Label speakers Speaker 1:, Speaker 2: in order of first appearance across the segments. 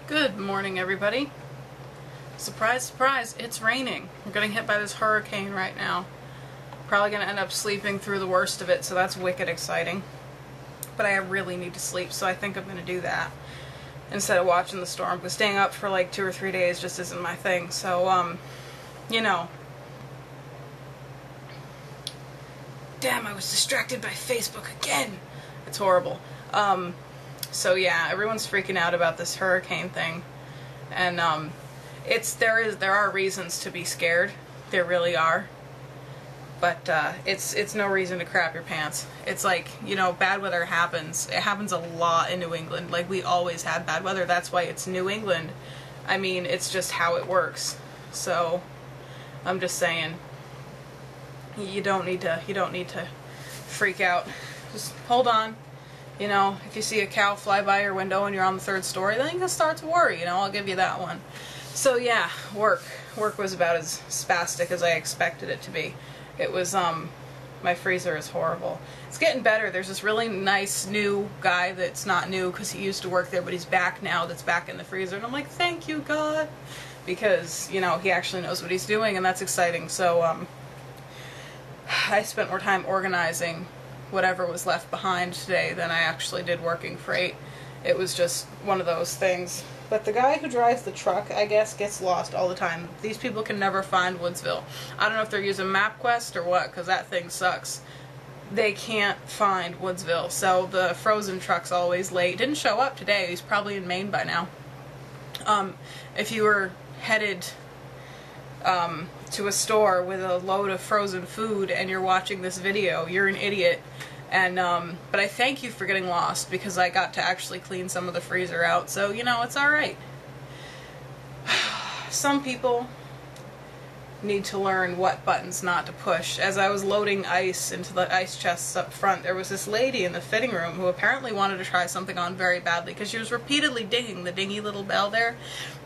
Speaker 1: Good morning, everybody. Surprise, surprise, it's raining. We're getting hit by this hurricane right now. Probably going to end up sleeping through the worst of it, so that's wicked exciting. But I really need to sleep, so I think I'm going to do that instead of watching the storm. Because staying up for like 2 or 3 days just isn't my thing. So, you know. Damn, I was distracted by Facebook again. It's horrible. So yeah, everyone's freaking out about this hurricane thing, and there are reasons to be scared. There really are, but it's no reason to crap your pants. It's like, you know, bad weather happens. It happens a lot in New England. Like, we always have bad weather. That's why it's New England. I mean, it's just how it works. So I'm just saying, you don't need to freak out. Just hold on. You know, if you see a cow fly by your window and you're on the 3rd story, then you can start to worry, you know, I'll give you that one. So yeah, work was about as spastic as I expected it to be. It was, my freezer is horrible. It's getting better. There's this really nice new guy that's not new because he used to work there, but he's back now, that's back in the freezer, and I'm like, thank you, God, because, you know, he actually knows what he's doing, and that's exciting. So, I spent more time organizing whatever was left behind today than I actually did working freight. It was just one of those things. But the guy who drives the truck, I guess, gets lost all the time. These people can never find Woodsville. I don't know if they're using MapQuest or what, because that thing sucks. They can't find Woodsville, so the frozen truck's always late. Didn't show up today. He's probably in Maine by now. If you were headed to a store with a load of frozen food and you're watching this video, you're an idiot. And but I thank you for getting lost, because I got to actually clean some of the freezer out, so you know, it's alright. Some people need to learn what buttons not to push. As I was loading ice into the ice chests up front, there was this lady in the fitting room who apparently wanted to try something on very badly, because she was repeatedly dinging the dingy little bell there.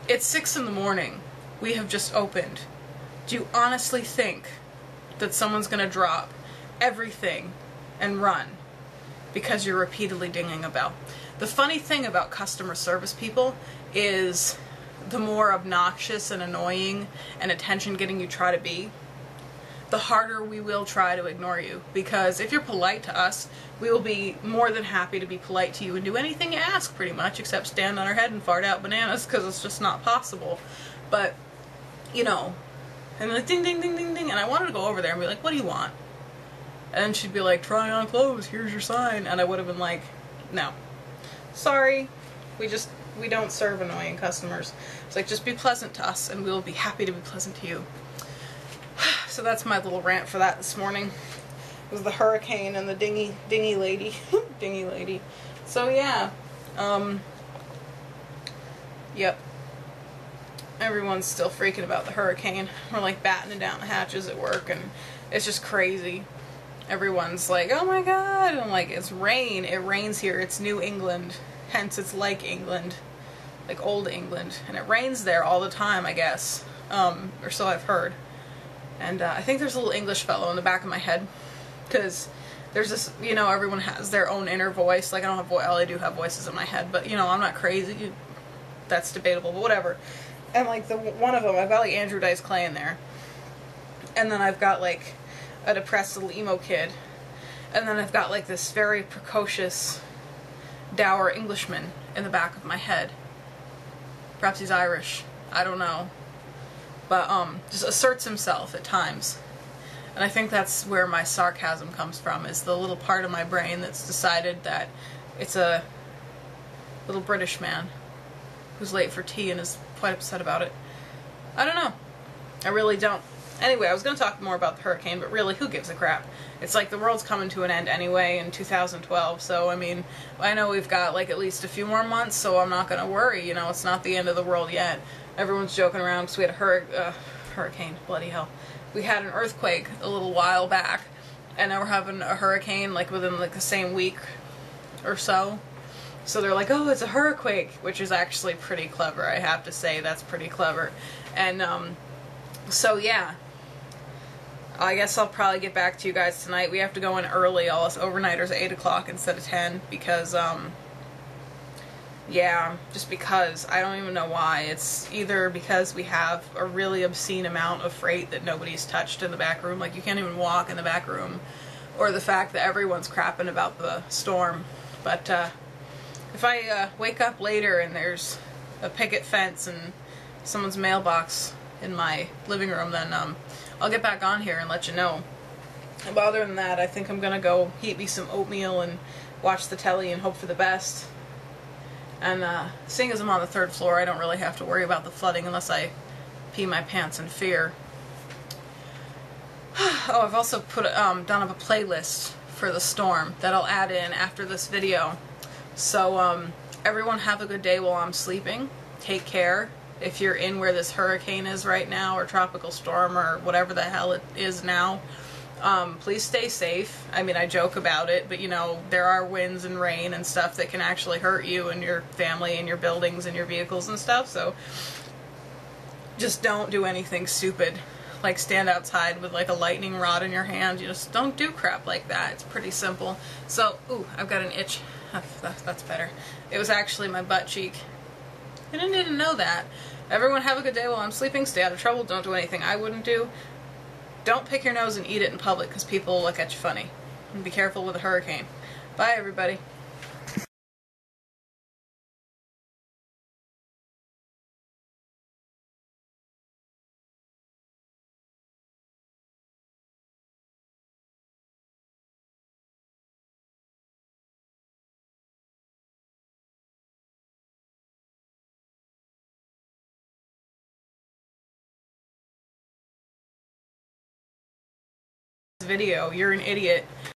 Speaker 1: It's 6 in the morning. We have just opened. Do you honestly think that someone's going to drop everything and run because you're repeatedly dinging a bell? The funny thing about customer service people is the more obnoxious and annoying and attention-getting you try to be, the harder we will try to ignore you. Because if you're polite to us, we will be more than happy to be polite to you and do anything you ask, pretty much, except stand on our head and fart out bananas, because it's just not possible. But, you know, and like ding, ding, ding, ding, ding, and I wanted to go over there and be like, what do you want? And she'd be like, try on clothes, here's your sign. And I would have been like, no. Sorry, we don't serve annoying customers. It's like, just be pleasant to us and we'll be happy to be pleasant to you. So that's my little rant for that this morning. It was the hurricane and the dingy lady. Dingy lady. So yeah, yep. Everyone's still freaking about the hurricane. We're like battening down the hatches at work, and it's just crazy. Everyone's like, oh my God. And I'm like, it's rain. It rains here. It's New England. Hence, it's like England. Like old England. And it rains there all the time, I guess. Or so I've heard. And I think there's a little English fellow in the back of my head. Because there's this, you know, everyone has their own inner voice. Like, I don't have well, I do have voices in my head. But, you know, I'm not crazy. That's debatable, but whatever. And like one of them, I've got like Andrew Dice Clay in there. And then I've got like a depressed little emo kid. And then I've got like this very precocious, dour Englishman in the back of my head. Perhaps he's Irish. I don't know. But just asserts himself at times. And I think that's where my sarcasm comes from, is the little part of my brain that's decided that it's a little British man who's late for tea and is quite upset about it. I don't know. I really don't. Anyway, I was going to talk more about the hurricane, but really, who gives a crap? It's like the world's coming to an end anyway in 2012, so, I mean, I know we've got, like, at least a few more months, so I'm not going to worry, you know, it's not the end of the world yet. Everyone's joking around because we had a hurricane, bloody hell. We had an earthquake a little while back, and now we're having a hurricane, like, within, like, the same week or so. So they're like, oh, it's a hurricane, which is actually pretty clever, I have to say. That's pretty clever. And, so yeah. I guess I'll probably get back to you guys tonight. We have to go in early. All us overnighters at 8 o'clock instead of 10, because, Yeah, just because. I don't even know why. It's either because we have a really obscene amount of freight that nobody's touched in the back room, like you can't even walk in the back room, or the fact that everyone's crapping about the storm. But if I wake up later and there's a picket fence and someone's mailbox in my living room, then I'll get back on here and let you know. But other than that, I think I'm gonna go heat me some oatmeal and watch the telly and hope for the best. And seeing as I'm on the 3rd floor, I don't really have to worry about the flooding unless I pee my pants in fear. Oh, I've also done up a playlist for the storm that I'll add in after this video. So everyone have a good day while I'm sleeping. Take care. If you're in where this hurricane is right now, or tropical storm, or whatever the hell it is now, please stay safe. I mean, I joke about it, but you know, there are winds and rain and stuff that can actually hurt you and your family and your buildings and your vehicles and stuff, so just don't do anything stupid, like stand outside with like a lightning rod in your hand. You just don't do crap like that. It's pretty simple. So, ooh, I've got an itch. That's better. It was actually my butt cheek. I didn't need to know that. Everyone have a good day while I'm sleeping. Stay out of trouble. Don't do anything I wouldn't do. Don't pick your nose and eat it in public because people will look at you funny. And be careful with a hurricane. Bye, everybody. Video, you're an idiot.